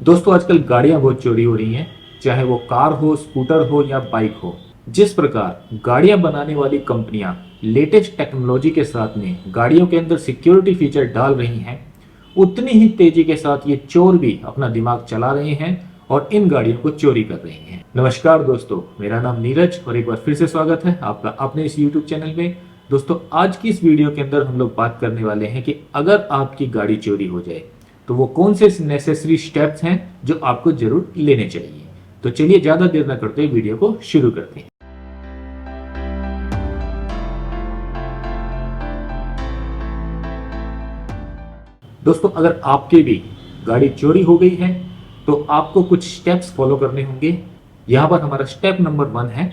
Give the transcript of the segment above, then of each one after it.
दोस्तों आजकल गाड़ियां बहुत चोरी हो रही हैं, चाहे वो कार हो, स्कूटर हो या बाइक हो। जिस प्रकार गाड़ियां बनाने वाली कंपनियां लेटेस्ट टेक्नोलॉजी के साथ में गाड़ियों के अंदर सिक्योरिटी फीचर डाल रही हैं, उतनी ही तेजी के साथ ये चोर भी अपना दिमाग चला रहे हैं और इन गाड़ियों को चोरी कर रहे हैं। नमस्कार दोस्तों, मेरा नाम नीरज और एक बार फिर से स्वागत है आपका अपने इस YouTube चैनल में। दोस्तों आज की इस वीडियो के अंदर हम लोग बात करने वाले हैं कि अगर आपकी गाड़ी चोरी हो जाए तो वो कौन से नेसेसरी स्टेप्स हैं जो आपको जरूर लेने चाहिए। तो चलिए ज्यादा देर न करते वीडियो को शुरू करते हैं। दोस्तों अगर आपके भी गाड़ी चोरी हो गई है तो आपको कुछ स्टेप्स फॉलो करने होंगे। यहाँ पर हमारा स्टेप नंबर 1 है।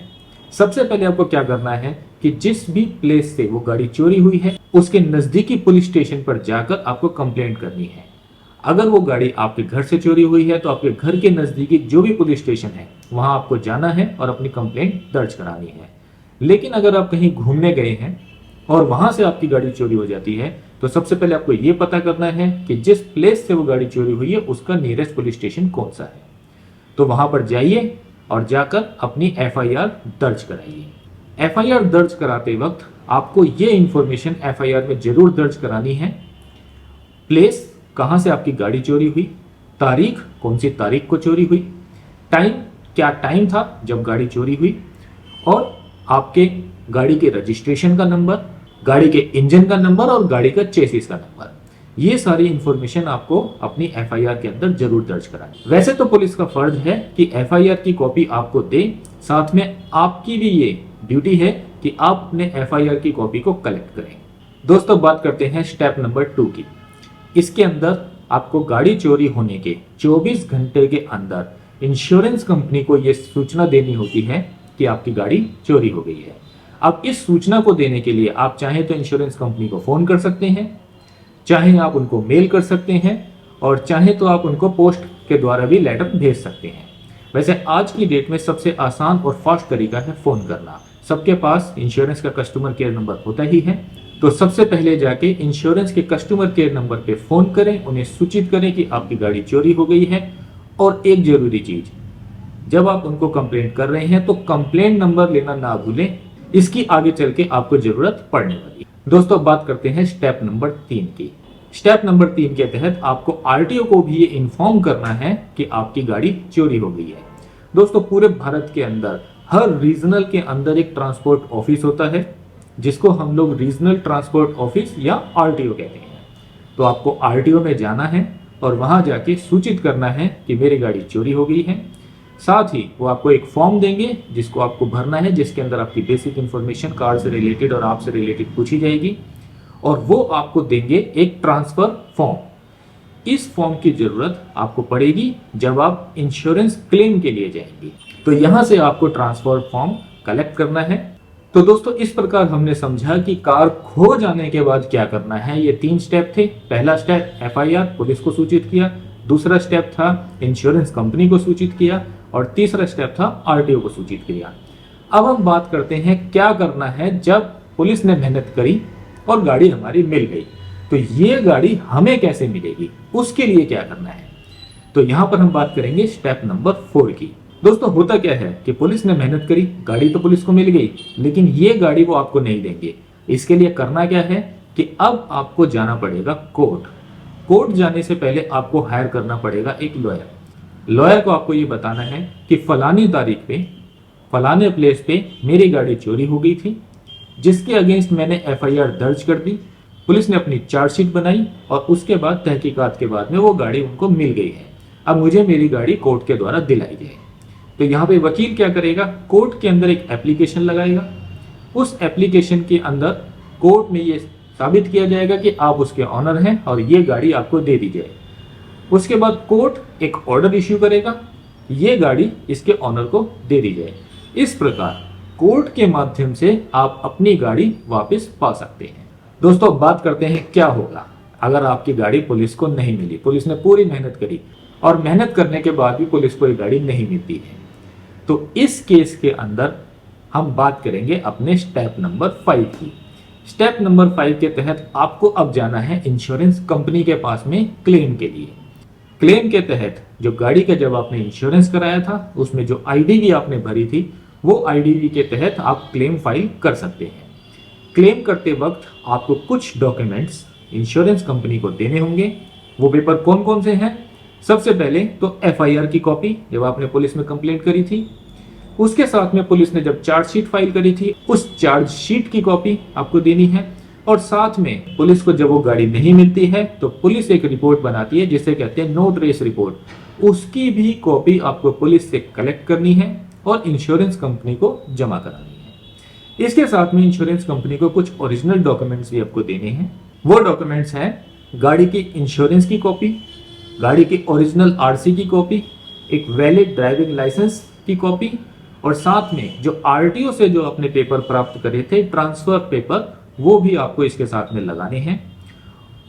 सबसे पहले आपको क्या करना है कि जिस भी प्लेस से वो गाड़ी चोरी हुई है उसके नजदीकी पुलिस स्टेशन पर जाकर आपको कंप्लेंट करनी है। अगर वो गाड़ी आपके घर से चोरी हुई है तो आपके घर के नजदीकी जो भी पुलिस स्टेशन है वहां आपको जाना है और अपनी कंप्लेंट दर्ज करानी है। लेकिन अगर आप कहीं घूमने गए हैं और वहां से आपकी गाड़ी चोरी हो जाती है तो सबसे पहले आपको ये पता करना है कि जिस प्लेस से वो गाड़ी चोरी हुई है उसका नियरेस्ट पुलिस स्टेशन कौन सा है। तो वहां पर जाइए और जाकर अपनी FIR दर्ज कराइए। FIR दर्ज कराते वक्त आपको ये इंफॉर्मेशन FIR में जरूर दर्ज करानी है। प्लेस, कहां से आपकी गाड़ी चोरी हुई, तारीख, कौन सी तारीख को चोरी हुई, टाइम, क्या टाइम था जब गाड़ी चोरी हुई, और आपके गाड़ी के रजिस्ट्रेशन का नंबर, गाड़ी के इंजन का नंबर और गाड़ी का चेसिस का नंबर। ये सारी इंफॉर्मेशन आपको अपनी FIR के अंदर जरूर दर्ज करानी। वैसे तो पुलिस का फर्ज है कि FIR की कॉपी आपको दे, साथ में आपकी भी ये ड्यूटी है कि आप अपने FIR की कॉपी को कलेक्ट करें। दोस्तों बात करते हैं स्टेप नंबर 2 की। इसके अंदर आपको गाड़ी चोरी होने के 24 घंटे के अंदर इंश्योरेंस कंपनी को यह सूचना देनी होती है कि आपकी गाड़ी चोरी हो गई है। अब इस सूचना को देने के लिए आप चाहे तो इंश्योरेंस कंपनी को फोन कर सकते हैं, चाहे आप उनको मेल कर सकते हैं, और चाहे तो आप उनको पोस्ट के द्वारा भी लेटर भेज सकते हैं। वैसे आज की डेट में सबसे आसान और फास्ट तरीका है फोन करना। सबके पास इंश्योरेंस का कस्टमर केयर नंबर होता ही है, तो सबसे पहले जाके इंश्योरेंस के कस्टमर केयर नंबर पे फोन करें, उन्हें सूचित करें कि आपकी गाड़ी चोरी हो गई है। और एक जरूरी चीज, जब आप उनको कंप्लेंट कर रहे हैं तो कंप्लेंट नंबर लेना ना भूलें, इसकी आगे चल के आपको जरूरत पड़ने वाली है। दोस्तों बात करते हैं स्टेप नंबर 3 की। स्टेप नंबर 3 के तहत आपको RTO को भी ये इन्फॉर्म करना है कि आपकी गाड़ी चोरी हो गई है। दोस्तों पूरे भारत के अंदर हर रीजनल के अंदर एक ट्रांसपोर्ट ऑफिस होता है जिसको हम लोग रीजनल ट्रांसपोर्ट ऑफिस या RTO कहते हैं। तो आपको RTO में जाना है और वहां जाके सूचित करना है कि मेरी गाड़ी चोरी हो गई है। साथ ही वो आपको एक फॉर्म देंगे जिसको आपको भरना है, जिसके अंदर आपकी बेसिक इंफॉर्मेशन कार से रिलेटेड और आपसे रिलेटेड पूछी जाएगी, और वो आपको देंगे एक ट्रांसफर फॉर्म। इस फॉर्म की जरूरत आपको पड़ेगी जब आप इंश्योरेंस क्लेम के लिए जाएंगे। तो यहां से आपको ट्रांसफर फॉर्म कलेक्ट करना है। तो दोस्तों इस प्रकार हमने समझा कि कार खो जाने के बाद क्या करना है। ये 3 स्टेप थे। पहला स्टेप FIR, पुलिस को सूचित किया। दूसरा स्टेप था इंश्योरेंस कंपनी को सूचित किया, और तीसरा स्टेप था RTO को सूचित किया। अब हम बात करते हैं क्या करना है जब पुलिस ने मेहनत करी और गाड़ी हमारी मिल गई, तो ये गाड़ी हमें कैसे मिलेगी, उसके लिए क्या करना है। तो यहां पर हम बात करेंगे स्टेप नंबर 4 की। दोस्तों होता क्या है कि पुलिस ने मेहनत करी, गाड़ी तो पुलिस को मिल गई, लेकिन ये गाड़ी वो आपको नहीं देंगे। इसके लिए करना क्या है कि अब आपको जाना पड़ेगा कोर्ट। कोर्ट जाने से पहले आपको हायर करना पड़ेगा एक लॉयर। लॉयर को आपको ये बताना है कि फलानी तारीख पे फलाने प्लेस पे मेरी गाड़ी चोरी हो गई थी, जिसके अगेंस्ट मैंने FIR दर्ज कर दी, पुलिस ने अपनी चार्जशीट बनाई और उसके बाद तहकीकात के बाद में वो गाड़ी उनको मिल गई है। अब मुझे मेरी गाड़ी कोर्ट के द्वारा दिलाई जाए। तो यहाँ पे वकील क्या करेगा, कोर्ट के अंदर एक एप्लीकेशन लगाएगा। उस एप्लीकेशन के अंदर कोर्ट में ये साबित किया जाएगा कि आप उसके ऑनर हैं और ये गाड़ी आपको दे दी जाए। उसके बाद कोर्ट एक ऑर्डर इश्यू करेगा, ये गाड़ी इसके ऑनर को दे दी जाए। इस प्रकार कोर्ट के माध्यम से आप अपनी गाड़ी वापस पा सकते हैं। दोस्तों बात करते हैं क्या होगा अगर आपकी गाड़ी पुलिस को नहीं मिली। पुलिस ने पूरी मेहनत करी और मेहनत करने के बाद भी पुलिस को ये गाड़ी नहीं मिलती है। तो इस केस के अंदर हम बात करेंगे अपने स्टेप नंबर 5 की। स्टेप नंबर 5 के तहत आपको अब जाना है इंश्योरेंस कंपनी के पास में क्लेम के लिए। क्लेम के तहत जो गाड़ी का जब आपने इंश्योरेंस कराया था उसमें जो आईडीवी आपने भरी थी वो आईडीवी के तहत आप क्लेम फाइल कर सकते हैं। क्लेम करते वक्त आपको कुछ डॉक्यूमेंट्स इंश्योरेंस कंपनी को देने होंगे। वो पेपर कौन कौन से हैं? सबसे पहले तो एफआईआर की कॉपी जब आपने पुलिस में कंप्लेंट करी थी, उसके साथ में पुलिस ने जब चार्जशीट फाइल करी थी उस चार्जशीट की कॉपी आपको देनी है, और साथ में पुलिस को जब वो गाड़ी नहीं मिलती है तो पुलिस एक रिपोर्ट बनाती है जिसे कहते हैं नो ट्रेस रिपोर्ट, उसकी भी कॉपी आपको पुलिस से कलेक्ट करनी है और इंश्योरेंस कंपनी को जमा करानी है। इसके साथ में इंश्योरेंस कंपनी को कुछ ओरिजिनल डॉक्यूमेंट्स भी आपको देने हैं। वो डॉक्यूमेंट्स हैं गाड़ी की इंश्योरेंस की कॉपी, गाड़ी की ओरिजिनल आरसी की कॉपी, एक वैलिड ड्राइविंग लाइसेंस की कॉपी, और साथ में जो आरटीओ से जो अपने पेपर प्राप्त करे थे ट्रांसफर पेपर, वो भी आपको इसके साथ में लगाने हैं।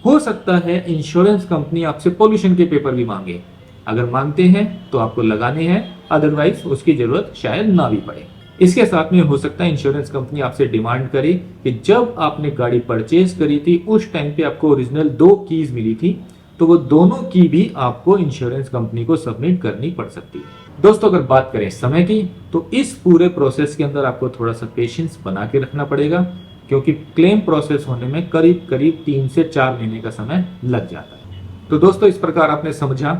हो सकता है इंश्योरेंस कंपनी आपसे पोल्यूशन के पेपर भी मांगे, अगर मांगते हैं तो आपको लगाने हैं, अदरवाइज उसकी जरूरत शायद ना भी पड़े। इसके साथ में हो सकता है इंश्योरेंस कंपनी आपसे डिमांड करे कि जब आपने गाड़ी परचेज करी थी उस टाइम पे आपको ओरिजिनल 2 कीज मिली थी, तो वो दोनों की भी आपको इंश्योरेंस कंपनी को सबमिट करनी पड़ सकती है। दोस्तों अगर बात करें समय की, तो इस पूरे प्रोसेस के अंदर आपको थोड़ा सा पेशेंस बना के रखना पड़ेगा, क्योंकि क्लेम प्रोसेस होने में करीब करीब 3 से 4 महीने का समय लग जाता है। तो दोस्तों इस प्रकार आपने समझा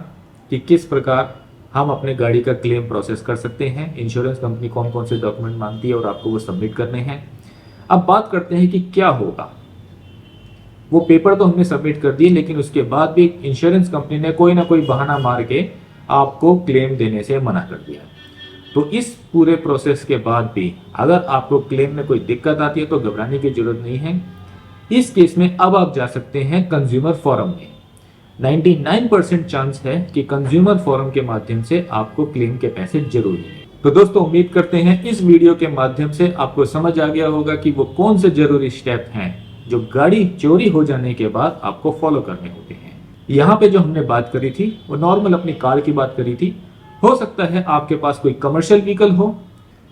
कि किस प्रकार हम अपने गाड़ी का क्लेम प्रोसेस कर सकते हैं, इंश्योरेंस कंपनी कौन कौन से डॉक्यूमेंट मांगती है और आपको वो सबमिट करने हैं। अब बात करते हैं कि क्या होगा। वो पेपर तो हमने सबमिट कर दिए, लेकिन उसके बाद भी इंश्योरेंस कंपनी ने कोई ना कोई बहाना मार के आपको क्लेम देने से मना कर दिया। तो इस पूरे प्रोसेस के बाद भी अगर आपको क्लेम में कोई दिक्कत आती है तो घबराने की जरूरत नहीं है। इस केस में अब आप जा सकते हैं कंज्यूमर फोरम में। 99% चांस है कि कंज्यूमर फोरम के माध्यम से आपको क्लेम के पैसे जरूर मिलेंगे। तो दोस्तों उम्मीद करते हैं इस वीडियो के माध्यम से आपको समझ आ गया होगा कि वो कौन से जरूरी स्टेप हैं जो गाड़ी चोरी हो जाने के बाद आपको फॉलो करने होते हैं। यहाँ पे जो हमने बात करी थी वो नॉर्मल अपनी कार की बात करी थी। हो सकता है आपके पास कोई कमर्शियल व्हीकल हो,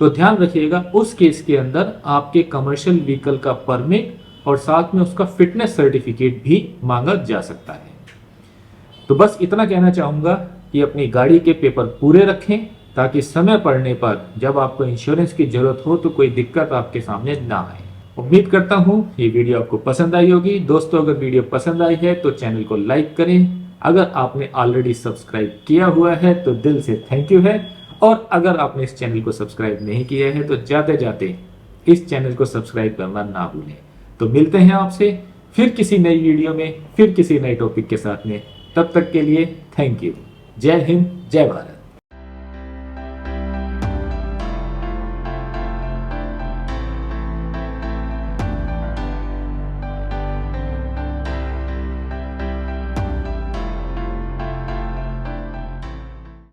तो ध्यान रखिएगा उस केस के अंदर आपके कमर्शियल व्हीकल का परमिट और साथ में उसका फिटनेस सर्टिफिकेट भी मांगा जा सकता है। तो बस इतना कहना चाहूंगा कि अपनी गाड़ी के पेपर पूरे रखें ताकि समय पड़ने पर जब आपको इंश्योरेंस की जरूरत हो तो कोई दिक्कत आपके सामने ना आए। उम्मीद करता हूं ये वीडियो आपको पसंद आई होगी। दोस्तों अगर वीडियो पसंद आई है तो चैनल को लाइक करें। अगर आपने ऑलरेडी सब्सक्राइब किया हुआ है तो दिल से थैंक यू है, और अगर आपने इस चैनल को सब्सक्राइब नहीं किया है तो जाते जाते इस चैनल को सब्सक्राइब करना ना भूलें। तो मिलते हैं आपसे फिर किसी नई वीडियो में, फिर किसी नए टॉपिक के साथ में। तब तक के लिए थैंक यू। जय हिंद, जय भारत।